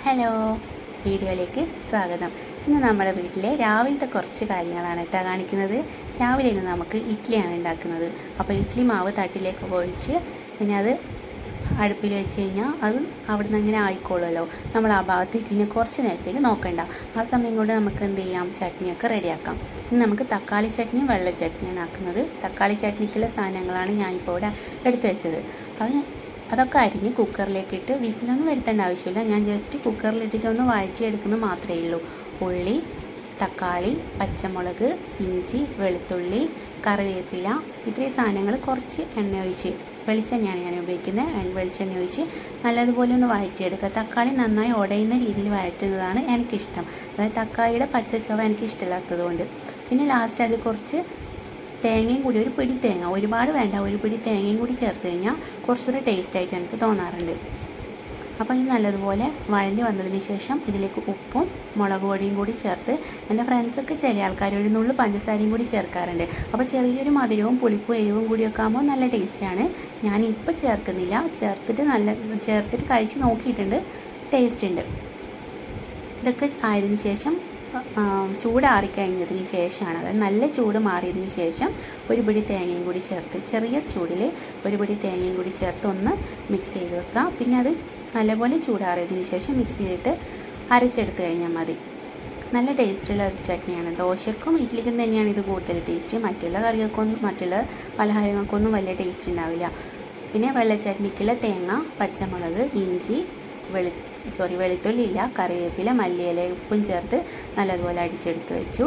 Hello, വീഡിയോയിലേക്ക് സ്വാഗതം. ഇന്ന് നമ്മുടെ വീട്ടിലെ രാവിലത്തെ കുറച്ച് കാര്യങ്ങളാണ് കേട്ടോ കാണിക്കുന്നത്. രാവിലെ ഇന്ന് നമുക്ക് ഇഡ്ഡലിയാണ് ഉണ്ടാക്കുന്നത്. അപ്പോൾ ഇഡ്ഡലി മാവ് തട്ടിലേക്ക് ഒഴിച്ച് പിന്നെ അത് അടുപ്പിൽ വെച്ച് കഴിഞ്ഞാൽ അത് അവിടെ നിന്ന് അങ്ങനെ ആയിക്കോളുമല്ലോ. നമ്മൾ ആ ഭാഗത്തേക്ക് പിന്നെ കുറച്ച് നേരത്തേക്ക് നോക്കണ്ട. ആ സമയം കൊണ്ട് നമുക്ക് എന്ത് ചെയ്യാം, ചട്നിയൊക്കെ റെഡിയാക്കാം. ഇന്ന് നമുക്ക് തക്കാളി ചട്നിയും വെള്ള ചട്നിയാണ് ആക്കുന്നത്. തക്കാളി ചട്നിക്കുള്ള സാധനങ്ങളാണ് ഞാനിപ്പോൾ ഇവിടെ എടുത്തു വെച്ചത്. അതൊക്കെ അരിഞ്ഞ് കുക്കറിലേക്കിട്ട് വിസിലൊന്നും വരുത്തേണ്ട ആവശ്യമില്ല. ഞാൻ ജസ്റ്റ് കുക്കറിലിട്ടിട്ട് ഒന്ന് വഴറ്റിയെടുക്കുന്നത് മാത്രമേ ഉള്ളൂ. ഉള്ളി, തക്കാളി, പച്ചമുളക്, ഇഞ്ചി, വെളുത്തുള്ളി, കറിവേപ്പില, ഇത്രയും സാധനങ്ങൾ കുറച്ച് എണ്ണ ഒഴിച്ച്, വെളിച്ചെണ്ണയാണ് ഞാൻ ഉപയോഗിക്കുന്നത്. വെളിച്ചെണ്ണ ഒഴിച്ച് നല്ലതുപോലെ ഒന്ന് വഴറ്റിയെടുക്കുക. തക്കാളി നന്നായി ഉടയുന്ന രീതിയിൽ വഴറ്റുന്നതാണ് എനിക്കിഷ്ടം. അതായത് തക്കാളിയുടെ പച്ചച്ചവ എനിക്ക് ഇഷ്ടമില്ലാത്തത് കൊണ്ട്. പിന്നെ ലാസ്റ്റ് അതിൽ കുറച്ച് തേങ്ങയും കൂടി, ഒരു പിടി തേങ്ങ, ഒരുപാട് വേണ്ട, ഒരു പിടി തേങ്ങയും കൂടി ചേർത്ത് കഴിഞ്ഞാൽ കുറച്ചുകൂടി ടേസ്റ്റായിട്ട് എനിക്ക് തോന്നാറുണ്ട്. അപ്പോൾ ഇത് നല്ലതുപോലെ വഴഞ്ഞ് വന്നതിന് ശേഷം ഇതിലേക്ക് ഉപ്പും മുളക് പൊടിയും കൂടി ചേർത്ത്, എൻ്റെ ഫ്രണ്ട്സൊക്കെ ചില ആൾക്കാർ ഒരു നുള്ളു പഞ്ചസാരയും കൂടി ചേർക്കാറുണ്ട്. അപ്പോൾ ചെറിയൊരു മധുരവും പുളിപ്പും എരിവും കൂടിയൊക്കെ ആകുമ്പോൾ നല്ല ടേസ്റ്റാണ്. ഞാനിപ്പോൾ ചേർക്കുന്നില്ല, ചേർത്തിട്ട് കഴിച്ച് നോക്കിയിട്ടുണ്ട്, ടേസ്റ്റ് ഉണ്ട്. ഇതൊക്കെ ആയതിനു ശേഷം ചൂടാറിക്കഴിഞ്ഞതിന് ശേഷമാണ്, അതായത് നല്ല ചൂട് മാറിയതിന് ശേഷം ഒരു പിടി തേങ്ങയും കൂടി ചേർത്ത്, ചെറിയ ചൂടിൽ ഒരു പിടി തേങ്ങയും കൂടി ചേർത്ത് ഒന്ന് മിക്സ് ചെയ്ത് വെക്കുക. പിന്നെ അത് നല്ലപോലെ ചൂടാറിയതിന് ശേഷം മിക്സ് ചെയ്തിട്ട് അരച്ചെടുത്ത് കഴിഞ്ഞാൽ മതി. നല്ല ടേസ്റ്റുള്ള ഒരു ചട്നിയാണ്. ദോശക്കും ഇഡ്ഡലിക്കും തന്നെയാണ് ഇത് കൂടുതൽ ടേസ്റ്റ്. മറ്റുള്ള കറികൾക്കൊന്നും, മറ്റുള്ള പലഹാരങ്ങൾക്കൊന്നും വലിയ ടേസ്റ്റ് ഉണ്ടാവില്ല. പിന്നെ വെള്ള ചട്നിക്കുള്ള തേങ്ങ, പച്ചമുളക്, ഇഞ്ചി, വെളുത്തുള്ളി ഇല്ല, കറിവേപ്പില, മല്ലിയില, ഉപ്പും ചേർത്ത് നല്ലതുപോലെ അടിച്ചെടുത്ത് വെച്ചു.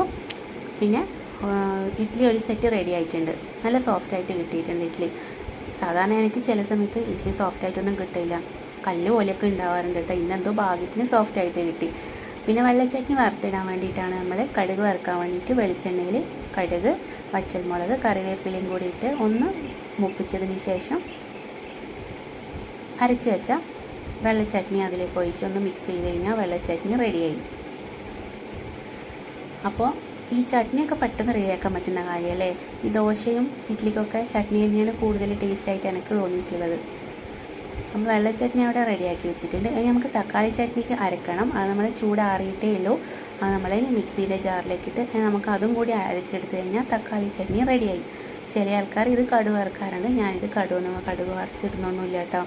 പിന്നെ ഇഡ്ഡലി ഒരു സെറ്റ് റെഡി ആയിട്ടുണ്ട്. നല്ല സോഫ്റ്റായിട്ട് കിട്ടിയിട്ടുണ്ട് ഇഡ്ഡലി. സാധാരണ എനിക്ക് ചില സമയത്ത് ഇഡ്ഡലി സോഫ്റ്റായിട്ടൊന്നും കിട്ടില്ല, കല്ല് പോലെയൊക്കെ ഉണ്ടാവാറുണ്ട് കേട്ടോ. ഇന്നെന്തോ ഭാഗ്യത്തിന് സോഫ്റ്റായിട്ട് കിട്ടി. പിന്നെ വെള്ള ചട്നി വറുത്തിടാൻ വേണ്ടിയിട്ടാണ് നമ്മൾ കടുക് വറുക്കാൻ വേണ്ടിയിട്ട് വെളിച്ചെണ്ണയിൽ കടുക്, പച്ചമുളക്, കറിവേപ്പിലയും കൂടിയിട്ട് ഒന്ന് മൂപ്പിച്ചതിന് ശേഷം അരച്ച് വെച്ച വെള്ള ചട്നി അതിലേക്ക് ഒഴിച്ച് ഒന്ന് മിക്സ് ചെയ്ത് കഴിഞ്ഞാൽ വെള്ള ചട്നി റെഡിയായി. അപ്പോൾ ഈ ചട്നിയൊക്കെ പെട്ടെന്ന് റെഡിയാക്കാൻ പറ്റുന്ന കാര്യമല്ലേ. ഈ ദോശയും ഇഡ്ഡലിക്കൊക്കെ ചട്നി തന്നെയാണ് കൂടുതൽ ടേസ്റ്റായിട്ട് എനിക്ക് തോന്നിയിട്ടുള്ളത്. അപ്പോൾ വെള്ള ചട്നി അവിടെ റെഡിയാക്കി വെച്ചിട്ടുണ്ട്. ഇനി നമുക്ക് തക്കാളി ചട്നിക്ക് അരക്കണം. അത് നമ്മൾ ചൂടാറിയിട്ടേ ഉള്ളൂ. അത് നമ്മൾ മിക്സിയുടെ ജാറിലേക്കിട്ട് നമുക്ക് അതും കൂടി അരച്ചെടുത്ത് കഴിഞ്ഞാൽ തക്കാളി ചട്നി റെഡിയായി. ചില ആൾക്കാർ ഇത് കടുക് വറുക്കാറുണ്ട്. ഞാനിത് കടുക് വറുച്ചിടുന്നൊന്നുമില്ല കേട്ടോ.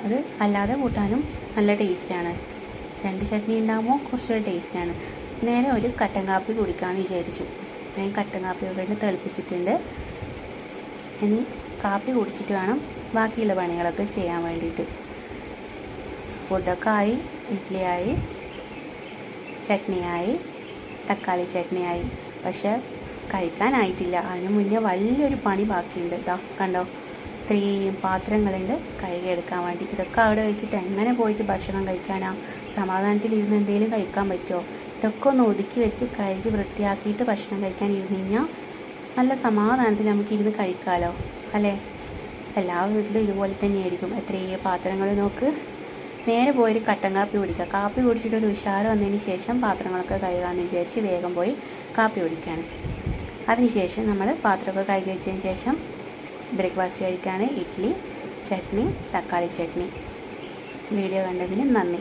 അത് അല്ലാതെ കൂട്ടാനും നല്ല ടേസ്റ്റാണ്. രണ്ട് ചട്നി ഉണ്ടാകുമ്പോൾ കുറച്ചുകൂടി ടേസ്റ്റാണ്. നേരെ ഒരു കട്ടൻ കാപ്പി കുടിക്കാമെന്ന് വിചാരിച്ചു. ഞാൻ കട്ടൻ കാപ്പിയൊക്കെ തിളപ്പിച്ചിട്ടുണ്ട്. ഇനി കാപ്പി കുടിച്ചിട്ട് വേണം ബാക്കിയുള്ള പണികളൊക്കെ ചെയ്യാൻ വേണ്ടിയിട്ട്. ഫുഡൊക്കെ ആയി, ഇഡ്ഡലിയായി, ചട്നിയായി, തക്കാളി ചട്നിയായി. പക്ഷേ കഴിക്കാനായിട്ടില്ല. അതിന് മുന്നേ വലിയൊരു പണി ബാക്കിയുണ്ട് കേട്ടോ. കണ്ടോ, ഇത്രയും പാത്രങ്ങളുണ്ട് കഴുകിയെടുക്കാൻ വേണ്ടി. ഇതൊക്കെ അവിടെ വെച്ചിട്ട് എങ്ങനെ പോയിട്ട് ഭക്ഷണം കഴിക്കാനാ? സമാധാനത്തിൽ ഇരുന്ന് എന്തെങ്കിലും കഴിക്കാൻ പറ്റുമോ? ഇതൊക്കെ ഒന്ന് ഒതുക്കി വെച്ച് കഴുകി വൃത്തിയാക്കിയിട്ട് ഭക്ഷണം കഴിക്കാൻ ഇരുന്ന് കഴിഞ്ഞാൽ നല്ല സമാധാനത്തിൽ നമുക്കിരുന്ന് കഴിക്കാമല്ലോ അല്ലേ. എല്ലാ വീട്ടിലും ഇതുപോലെ തന്നെയായിരിക്കും. എത്രയും പാത്രങ്ങൾ നോക്ക്. നേരെ പോയൊരു കട്ടൻ കാപ്പി കുടിക്കുക. കാപ്പി കുടിച്ചിട്ടൊരു ഉഷാറ് വന്നതിന് ശേഷം പാത്രങ്ങളൊക്കെ കഴുകാമെന്ന് വിചാരിച്ച് വേഗം പോയി കാപ്പി കുടിക്കുകയാണ്. അതിനുശേഷം നമ്മൾ പാത്രമൊക്കെ കഴുകി വെച്ചതിന് ശേഷം ബ്രേക്ക്ഫാസ്റ്റ് കഴിക്കുകയാണ്. ഇഡ്ഡലി, ചട്നി, തക്കാളി ചട്നി. വീഡിയോ കണ്ടതിന് നന്ദി.